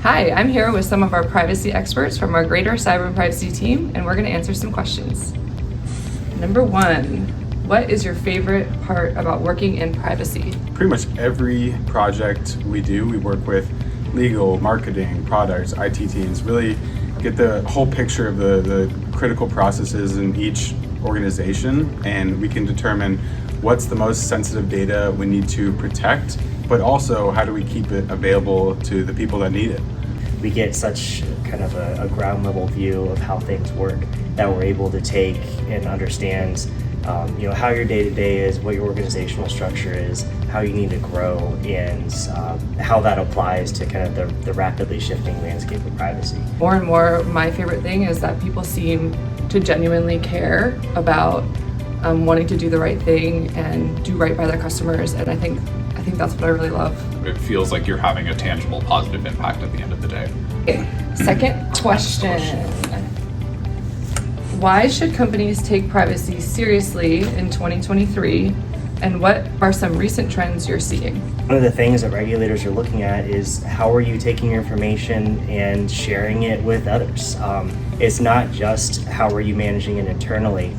Hi, I'm here with some of our privacy experts from our Greater Cyber Privacy team, and we're going to answer some questions. Number one, what is your favorite part about working in privacy? Pretty much every project we do, we work with legal, marketing, products, IT teams, really get the whole picture of the critical processes in each organization, and we can determine what's the most sensitive data we need to protect, but also how do we keep it available to the people that need it. We get such kind of a ground level view of how things work that we're able to take and understand how your day-to-day is, what your organizational structure is, how you need to grow, and how that applies to kind of the rapidly shifting landscape of privacy. More and more, my favorite thing is that people seem to genuinely care about wanting to do the right thing and do right by their customers, and I think that's what I really love. It feels like you're having a tangible, positive impact at the end of the day. Okay. Second question. Why should companies take privacy seriously in 2023, and what are some recent trends you're seeing? One of the things that regulators are looking at is how are you taking your information and sharing it with others. It's not just how are you managing it internally.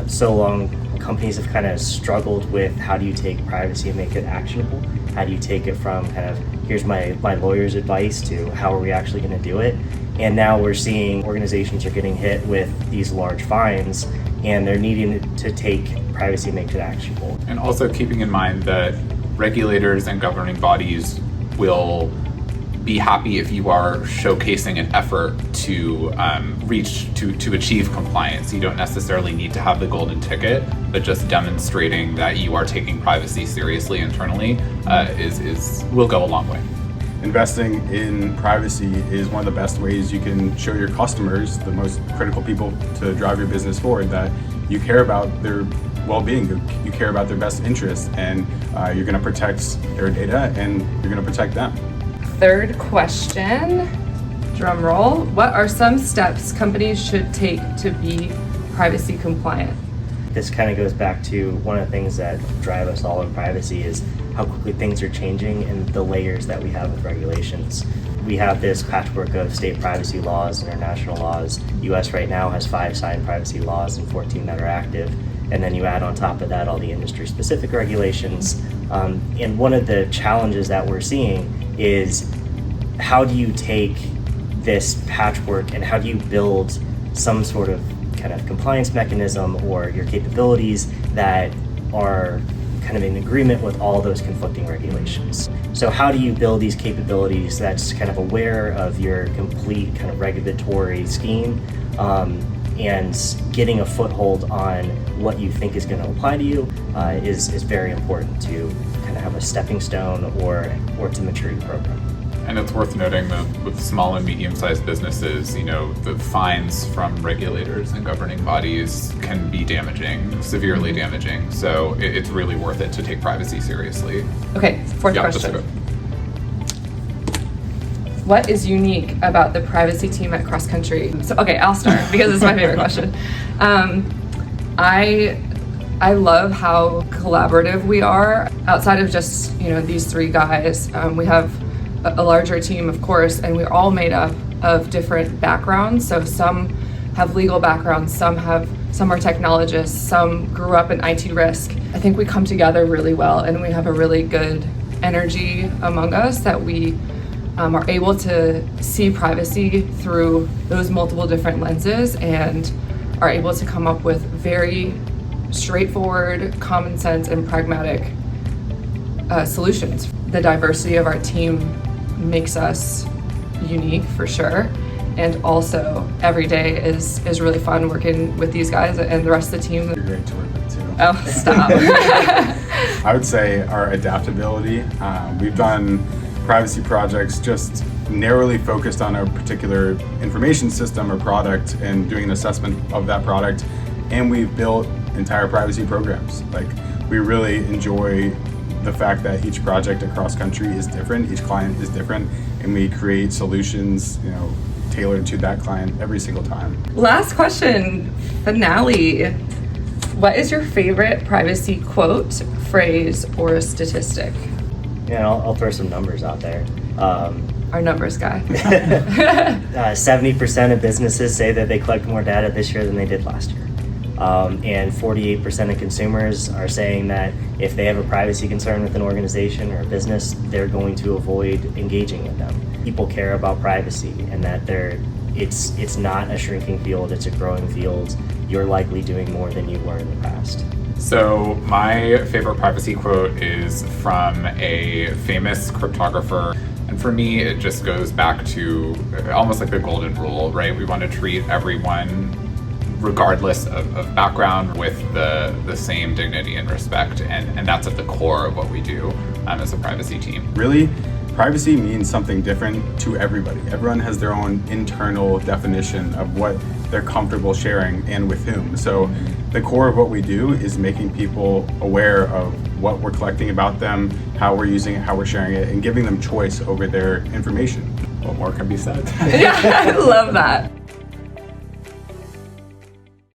So long companies have kind of struggled with how do you take privacy and make it actionable? How do you take it from kind of here's my lawyer's advice to how are we actually going to do it? And now we're seeing organizations are getting hit with these large fines, and they're needing to take privacy and make it actionable. And also keeping in mind that regulators and governing bodies will be happy if you are showcasing an effort to achieve compliance. You don't necessarily need to have the golden ticket, but just demonstrating that you are taking privacy seriously internally will go a long way. Investing in privacy is one of the best ways you can show your customers, the most critical people to drive your business forward, that you care about their well-being, you care about their best interests, and you're going to protect their data and you're going to protect them. Third question, drum roll. What are some steps companies should take to be privacy compliant? This kind of goes back to one of the things that drive us all in privacy is how quickly things are changing and the layers that we have with regulations. We have this patchwork of state privacy laws, international laws. US right now has 5 signed privacy laws and 14 that are active. And then you add on top of that all the industry-specific regulations. And one of the challenges that we're seeing is how do you take this patchwork and how do you build some sort of kind of compliance mechanism or your capabilities that are kind of in agreement with all those conflicting regulations. So how do you build these capabilities that's kind of aware of your complete kind of regulatory scheme and getting a foothold on what you think is going to apply to you is very important to kind of have a stepping stone or to maturity program. And it's worth noting that with small and medium-sized businesses, the fines from regulators and governing bodies can be damaging, severely damaging. So it's really worth it to take privacy seriously. Okay, fourth question. What is unique about the privacy team at Cross Country? So, okay, I'll start because it's my favorite question. I love how collaborative we are. Outside of just these 3 guys, we have a larger team, of course, and we're all made up of different backgrounds. So some have legal backgrounds, some are technologists, some grew up in IT risk. I think we come together really well, and we have a really good energy among us that we are able to see privacy through those multiple different lenses and are able to come up with very straightforward, common sense, and pragmatic solutions. The diversity of our team makes us unique for sure, and also every day is really fun working with these guys and the rest of the team. You're great to work with too. Oh, stop. I would say our adaptability. We've done privacy projects just narrowly focused on a particular information system or product and doing an assessment of that product, and we've built entire privacy programs. Like, we really enjoy the fact that each project across country is different, each client is different, and we create solutions, tailored to that client every single time. Last question, finale. What is your favorite privacy quote, phrase, or statistic? Yeah, I'll throw some numbers out there. All our numbers guy. 70% of businesses say that they collect more data this year than they did last year. And 48% of consumers are saying that if they have a privacy concern with an organization or a business, they're going to avoid engaging with them. People care about privacy, and that it's not a shrinking field, it's a growing field. You're likely doing more than you were in the past. So my favorite privacy quote is from a famous cryptographer. And for me, it just goes back to almost like the golden rule, right? We want to treat everyone, regardless of background, with the same dignity and respect. And that's at the core of what we do as a privacy team. Really, privacy means something different to everybody. Everyone has their own internal definition of what they're comfortable sharing and with whom. So the core of what we do is making people aware of what we're collecting about them, how we're using it, how we're sharing it, and giving them choice over their information. What more can be said? Yeah, I love that.